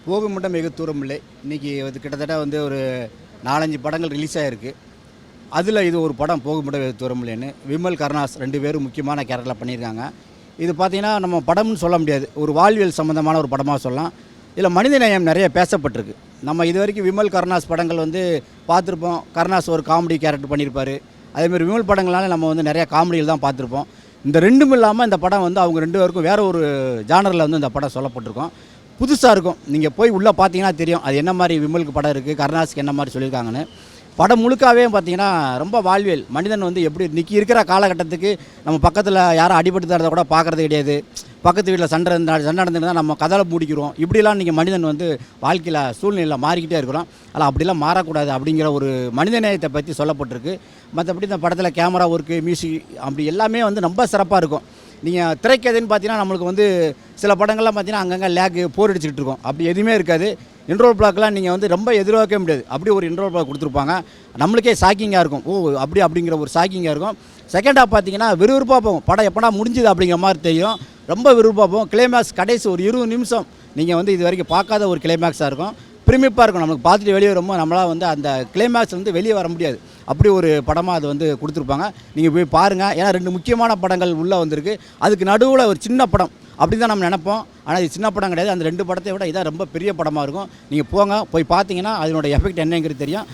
போகும் மட்டும் மிக தூரம் இல்லை. இன்றைக்கி இது கிட்டத்தட்ட வந்து ஒரு 4-5 படங்கள் ரிலீஸ் ஆகிருக்கு. அதில் இது ஒரு படம் போகும் மட்டும் வெகு தூரம் இல்லைன்னு. விமல், கருணாஸ் 2 பேரும் முக்கியமான கேரக்டரில் பண்ணியிருக்காங்க. இது பார்த்திங்கன்னா நம்ம படம்னு சொல்ல முடியாது, ஒரு வாழ்வியல் சம்மந்தமான ஒரு படமாக சொல்லலாம். இதில் மனிதநேயம் நிறைய பேசப்பட்டிருக்கு. நம்ம இது வரைக்கும் விமல், கருணாஸ் படங்கள் வந்து பார்த்துருப்போம். கருணாஸ் ஒரு காமெடி கேரக்டர் பண்ணியிருப்பார். அதேமாதிரி விமல் படங்களால் நம்ம வந்து நிறையா காமெடிகள் தான் பார்த்துருப்போம். இந்த ரெண்டும் இல்லாமல் இந்த படம் வந்து அவங்க 2 பேருக்கும் வேறு ஒரு ஜானரில் வந்து இந்த படம் சொல்லப்பட்டிருக்கோம். புதுசாக இருக்கும். நீங்கள் போய் உள்ளே பார்த்தீங்கன்னா தெரியும் அது என்ன மாதிரி விமலுக்கு படம் இருக்குது, கருணாஸுக்கு என்ன மாதிரி சொல்லியிருக்காங்கன்னு. படம் முழுக்காவே பார்த்தீங்கன்னா ரொம்ப வாழ்வியல். மனிதன் வந்து எப்படி இன்றைக்கி இருக்கிற காலகட்டத்துக்கு நம்ம பக்கத்தில் யாரும் அடிபட்டு தரதை கூட பார்க்குறது கிடையாது. பக்கத்து வீட்டில் சண்டை நடந்துருந்தால் நம்ம கதலை மூடிக்கிறோம். இப்படிலாம் இன்றைக்கி மனிதன் வந்து வாழ்க்கையில் சூழ்நிலையில் மாறிக்கிட்டே இருக்கிறோம். அதில் அப்படிலாம் மாறக்கூடாது அப்படிங்கிற ஒரு மனிதநேயத்தை பற்றி சொல்லப்பட்டிருக்கு. மற்றபடி இந்த படத்தில் கேமரா ஒர்க்கு, மியூசிக் அப்படி எல்லாமே வந்து ரொம்ப சிறப்பாக இருக்கும். நீங்கள் திரைக்கதைன்னு பார்த்தீங்கன்னா நம்மளுக்கு வந்து சில படங்கள்லாம் பார்த்தீங்கன்னா அங்கங்கே லேக்கு போர் அடிச்சுக்கிட்டு இருக்கோம். அப்படி எதுவுமே இருக்காது. இன்ட்ரோல் பிளாக்லாம் நீங்கள் வந்து ரொம்ப எதிர்பார்க்கவே முடியாது. அப்படி ஒரு இன்ட்ரோல் பிளாக் கொடுத்துருப்பாங்க. நம்மளுக்கே ஷாக்கிங்காக இருக்கும். அப்படிங்கிற ஒரு ஷாக்கிங்காக இருக்கும். செகண்ட் ஹாஃப் பார்த்தீங்கன்னா விறுவிறுப்பாக போகும். படம் எப்படா முடிஞ்சுது அப்படிங்கிற மாதிரி தெரியும். ரொம்ப விறுவிறுப்பாக போகும். கிளைமேக்ஸ் கடைசி ஒரு 20 நிமிஷம் நீங்கள் வந்து இது வரைக்கும் பார்க்காத ஒரு கிளைமேக்ஸாக இருக்கும். பிரமிப்பாக இருக்கும். நமக்கு பார்த்துட்டு வெளியே வரும்போது நம்மளால் வந்து அந்த கிளைமேக்ஸ் வந்து வெளியே வர முடியாது. அப்படி ஒரு படமாக அது வந்து கொடுத்துருப்பாங்க. நீங்கள் போய் பாருங்கள். ஏன்னா 2 முக்கியமான படங்கள் உள்ளே வந்திருக்கு. அதுக்கு நடுவில் ஒரு சின்ன படம் அப்படி தான் நம்ம நினைப்போம். ஆனால் இது சின்ன படம் கிடையாது. அந்த 2 படத்தை விட இதான் ரொம்ப பெரிய படமாக இருக்கும். நீங்கள் போய் பார்த்தீங்கன்னா அதனோட எஃபெக்ட் என்னங்கிறது தெரியும்.